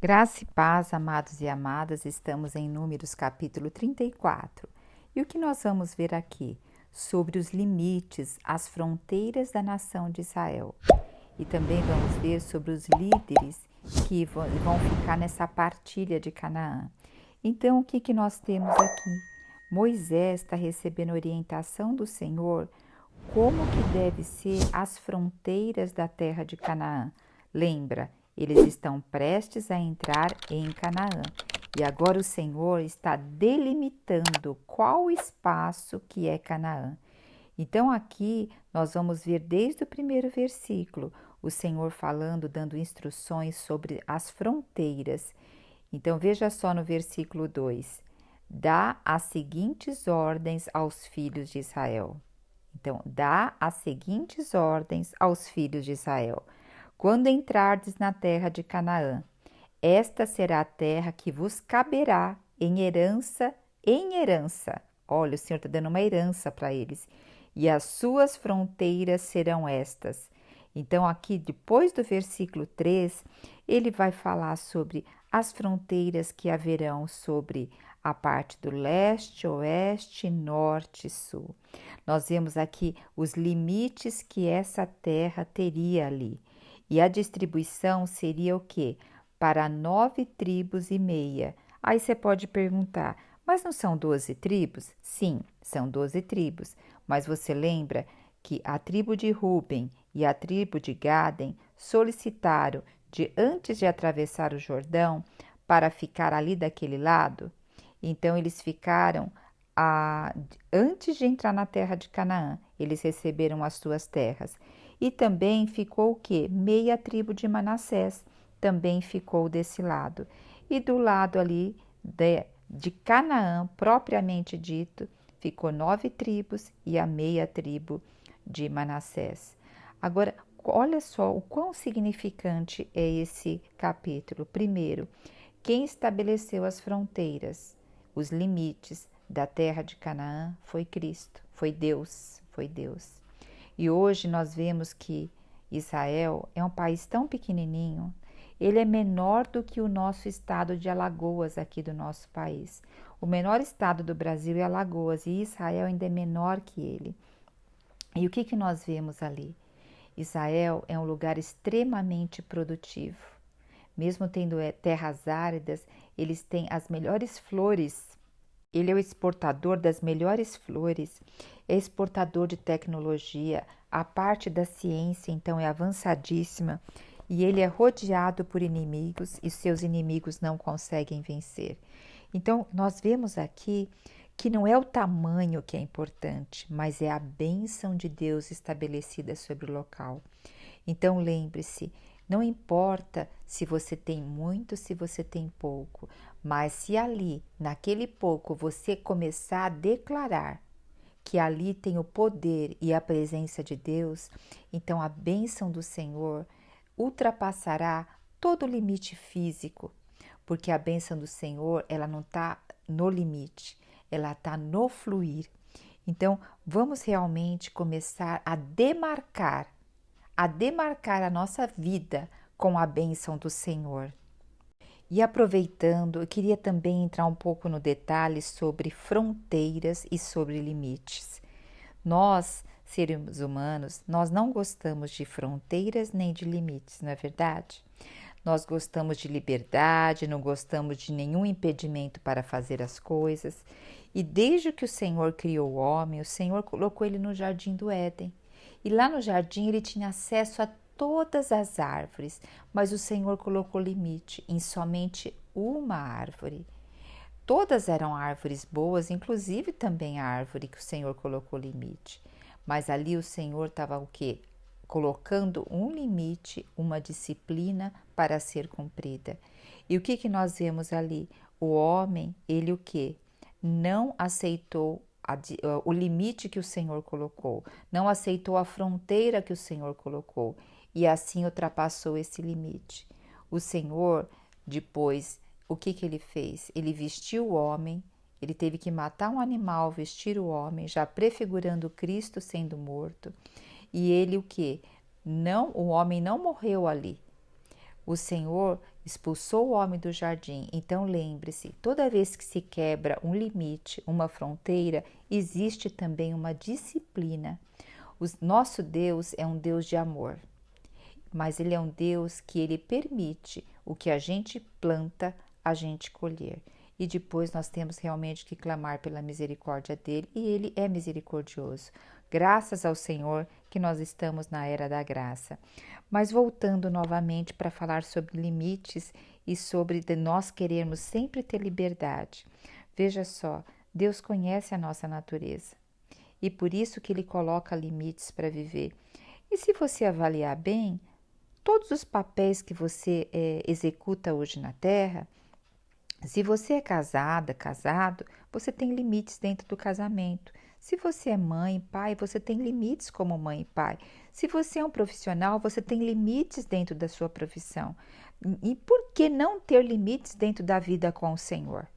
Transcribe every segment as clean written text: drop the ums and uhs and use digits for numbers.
Graça e paz, amados e amadas, estamos em Números capítulo 34. E o que nós vamos ver aqui? Sobre os limites, as fronteiras da nação de Israel. E também vamos ver sobre os líderes que vão ficar nessa partilha de Canaã. Então, o que nós temos aqui? Moisés está recebendo orientação do Senhor como que deve ser as fronteiras da terra de Canaã. Lembra? Eles estão prestes a entrar em Canaã e agora o Senhor está delimitando qual o espaço que é Canaã. Então aqui nós vamos ver desde o primeiro versículo o Senhor falando, dando instruções sobre as fronteiras. Então veja só no versículo 2: dá as seguintes ordens aos filhos de Israel. Então, dá as seguintes ordens aos filhos de Israel. Quando entrardes na terra de Canaã, esta será a terra que vos caberá em herança, em herança. Olha, o Senhor está dando uma herança para eles. E as suas fronteiras serão estas. Então, aqui, depois do versículo 3, ele vai falar sobre as fronteiras que haverão sobre a parte do leste, oeste, norte e sul. Nós vemos aqui os limites que essa terra teria ali. E a distribuição seria o quê? Para 9 tribos e meia. Aí você pode perguntar, mas não são 12 tribos? Sim, são 12 tribos. Mas você lembra que a tribo de Ruben e a tribo de Gaden solicitaram antes de atravessar o Jordão para ficar ali daquele lado? Então eles ficaram antes de entrar na terra de Canaã, eles receberam as suas terras. E também ficou o quê? Meia tribo de Manassés também ficou desse lado. E do lado ali de Canaã, propriamente dito, ficou 9 tribos e a meia tribo de Manassés. Agora, olha só o quão significante é esse capítulo. Primeiro, quem estabeleceu as fronteiras, os limites da terra de Canaã foi Cristo, foi Deus, foi Deus. E hoje nós vemos que Israel é um país tão pequenininho, ele é menor do que o nosso estado de Alagoas aqui do nosso país. O menor estado do Brasil é Alagoas e Israel ainda é menor que ele. E o que nós vemos ali? Israel é um lugar extremamente produtivo. Mesmo tendo terras áridas, eles têm as melhores flores. Ele é o exportador das melhores flores, é exportador de tecnologia, a parte da ciência então é avançadíssima e ele é rodeado por inimigos e seus inimigos não conseguem vencer. Então nós vemos aqui que não é o tamanho que é importante, mas é a bênção de Deus estabelecida sobre o local. Então lembre-se, não importa se você tem muito, se você tem pouco, mas se ali, naquele pouco, você começar a declarar que ali tem o poder e a presença de Deus, então a bênção do Senhor ultrapassará todo o limite físico, porque a bênção do Senhor, ela não está no limite, ela está no fluir. Então, vamos realmente começar a demarcar a nossa vida com a bênção do Senhor. E aproveitando, eu queria também entrar um pouco no detalhe sobre fronteiras e sobre limites. Nós, seres humanos, nós não gostamos de fronteiras nem de limites, não é verdade? Nós gostamos de liberdade, não gostamos de nenhum impedimento para fazer as coisas. E desde que o Senhor criou o homem, o Senhor colocou ele no jardim do Éden. E lá no jardim ele tinha acesso a todas as árvores, mas o Senhor colocou limite em somente uma árvore. Todas eram árvores boas, inclusive também a árvore que o Senhor colocou limite. Mas ali o Senhor estava o quê? Colocando um limite, uma disciplina para ser cumprida. E o que nós vemos ali? O homem, ele o quê? Não aceitou o limite que o Senhor colocou, não aceitou a fronteira que o Senhor colocou e assim ultrapassou esse limite. O Senhor, depois, o que ele fez? Ele vestiu o homem, ele teve que matar um animal, vestir o homem, já prefigurando Cristo sendo morto. E ele o que? Não, o homem não morreu ali. O Senhor expulsou o homem do jardim. Então lembre-se, toda vez que se quebra um limite, uma fronteira, existe também uma disciplina. O nosso Deus é um Deus de amor, mas Ele é um Deus que Ele permite o que a gente planta, a gente colher. E depois nós temos realmente que clamar pela misericórdia dEle, e Ele é misericordioso. Graças ao Senhor que nós estamos na era da graça. Mas voltando novamente para falar sobre limites e sobre nós querermos sempre ter liberdade. Veja só, Deus conhece a nossa natureza e por isso que Ele coloca limites para viver. E se você avaliar bem, todos os papéis que você executa hoje na Terra, se você é casada, casado, você tem limites dentro do casamento. Se você é mãe, pai, você tem limites como mãe e pai. Se você é um profissional, você tem limites dentro da sua profissão. E por que não ter limites dentro da vida com o Senhor?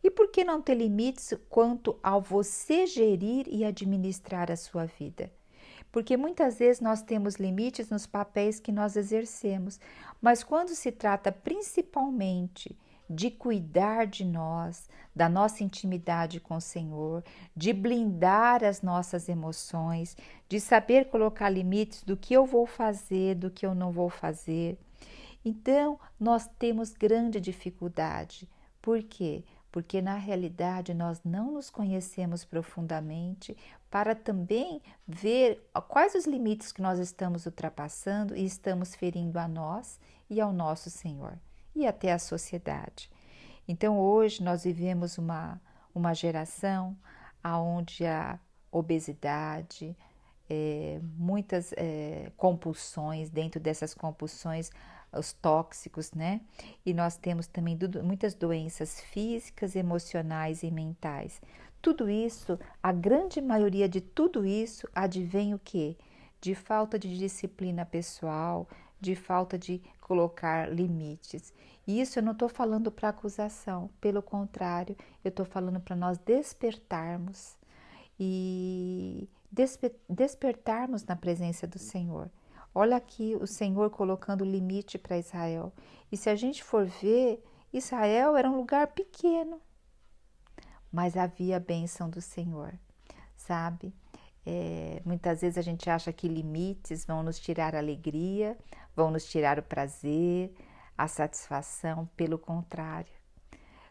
E por que não ter limites quanto ao você gerir e administrar a sua vida? Porque muitas vezes nós temos limites nos papéis que nós exercemos, mas quando se trata principalmente de cuidar de nós, da nossa intimidade com o Senhor, de blindar as nossas emoções, de saber colocar limites do que eu vou fazer, do que eu não vou fazer. Então, nós temos grande dificuldade. Por quê? Porque na realidade nós não nos conhecemos profundamente para também ver quais os limites que nós estamos ultrapassando e estamos ferindo a nós e ao nosso Senhor e até à sociedade. Então hoje nós vivemos uma geração onde a obesidade, muitas compulsões, dentro dessas compulsões os tóxicos, né? E nós temos também muitas doenças físicas, emocionais e mentais. Tudo isso, a grande maioria de tudo isso advém o quê? De falta de disciplina pessoal, de falta de colocar limites. E isso eu não estou falando para acusação, pelo contrário, eu estou falando para nós despertarmos e despertarmos na presença do Senhor. Olha aqui o Senhor colocando limite para Israel. E se a gente for ver, Israel era um lugar pequeno, mas havia a bênção do Senhor, sabe? Muitas vezes a gente acha que limites vão nos tirar a alegria, vão nos tirar o prazer, a satisfação. Pelo contrário,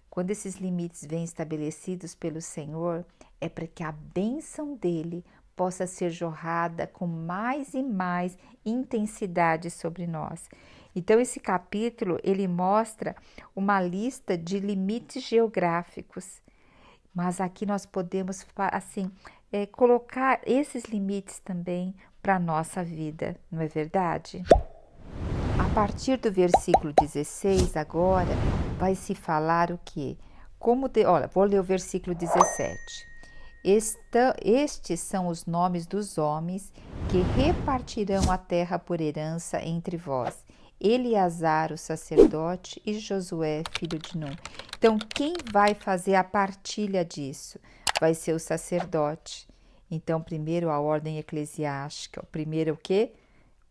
quando esses limites vêm estabelecidos pelo Senhor, é para que a bênção dele possa ser jorrada com mais e mais intensidade sobre nós. Então esse capítulo, ele mostra uma lista de limites geográficos, mas aqui nós podemos, assim, colocar esses limites também para a nossa vida, não é verdade? A partir do versículo 16 agora, vai se falar o quê? Olha, vou ler o versículo 17. Estes são os nomes dos homens que repartirão a terra por herança entre vós: Eleazar, o sacerdote, e Josué, filho de Num. Então, quem vai fazer a partilha disso? Vai ser o sacerdote. Então, primeiro a ordem eclesiástica. Primeiro o quê?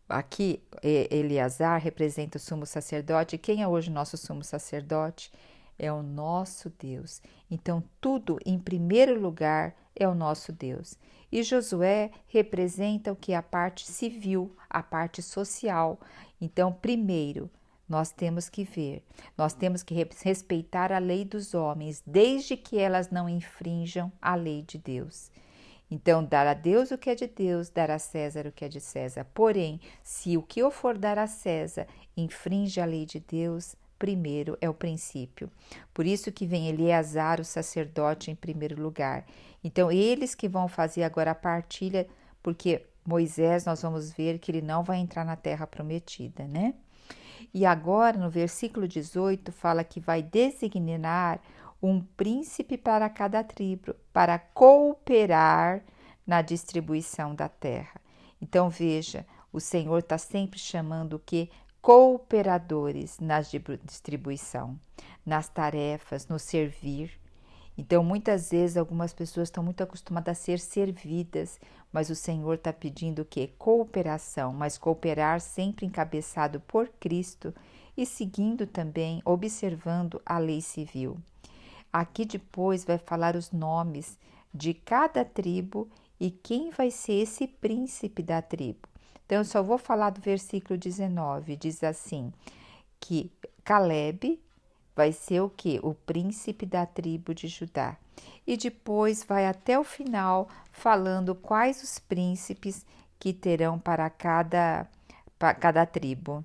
Aqui, Eleazar representa o sumo sacerdote. Quem é hoje o nosso sumo sacerdote? É o nosso Deus. Então, tudo em primeiro lugar é o nosso Deus. E Josué representa o que? A parte civil, a parte social. Então, primeiro, nós temos que ver, nós temos que respeitar a lei dos homens, desde que elas não infrinjam a lei de Deus. Então, dar a Deus o que é de Deus, dar a César o que é de César. Porém, se o que eu for dar a César infringe a lei de Deus, primeiro é o princípio. Por isso que vem Eleazar, o sacerdote, em primeiro lugar. Então, eles que vão fazer agora a partilha, porque Moisés, nós vamos ver que ele não vai entrar na terra prometida, né? E agora, no versículo 18, fala que vai designar um príncipe para cada tribo, para cooperar na distribuição da terra. Então, veja, o Senhor está sempre chamando o quê? Cooperadores na distribuição, nas tarefas, no servir. Então, muitas vezes, algumas pessoas estão muito acostumadas a ser servidas, mas o Senhor está pedindo o quê? Cooperação, mas cooperar sempre encabeçado por Cristo e seguindo também, observando a lei civil. Aqui depois vai falar os nomes de cada tribo e quem vai ser esse príncipe da tribo. Então, eu só vou falar do versículo 19, diz assim, que Calebe vai ser o quê? O príncipe da tribo de Judá. E depois vai até o final falando quais os príncipes que terão para cada tribo.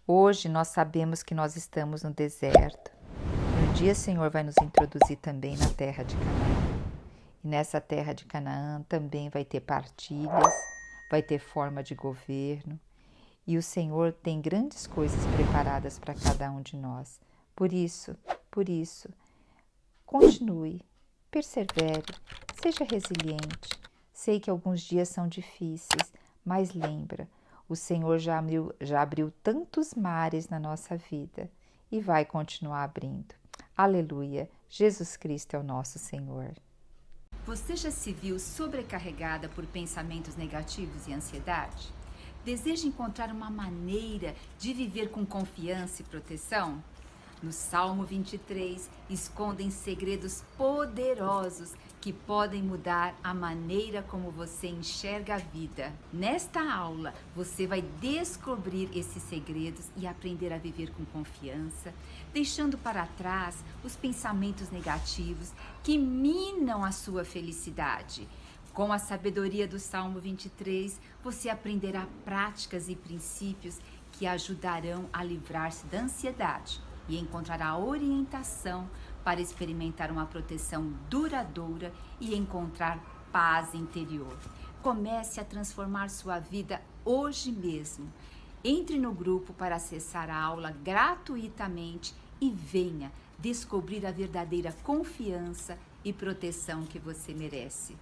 Hoje nós sabemos que nós estamos no deserto. Um dia o Senhor vai nos introduzir também na terra de Canaã. E nessa terra de Canaã também vai ter partilhas, vai ter forma de governo. E o Senhor tem grandes coisas preparadas para cada um de nós. Por isso, continue, persevere, seja resiliente. Sei que alguns dias são difíceis, mas lembra, o Senhor já abriu tantos mares na nossa vida e vai continuar abrindo. Aleluia! Jesus Cristo é o nosso Senhor. Você já se viu sobrecarregada por pensamentos negativos e ansiedade? Deseja encontrar uma maneira de viver com confiança e proteção? No Salmo 23, escondem segredos poderosos que podem mudar a maneira como você enxerga a vida. Nesta aula, você vai descobrir esses segredos e aprender a viver com confiança, deixando para trás os pensamentos negativos que minam a sua felicidade. Com a sabedoria do Salmo 23, você aprenderá práticas e princípios que ajudarão a livrar-se da ansiedade e encontrará orientação para experimentar uma proteção duradoura e encontrar paz interior. Comece a transformar sua vida hoje mesmo. Entre no grupo para acessar a aula gratuitamente e venha descobrir a verdadeira confiança e proteção que você merece.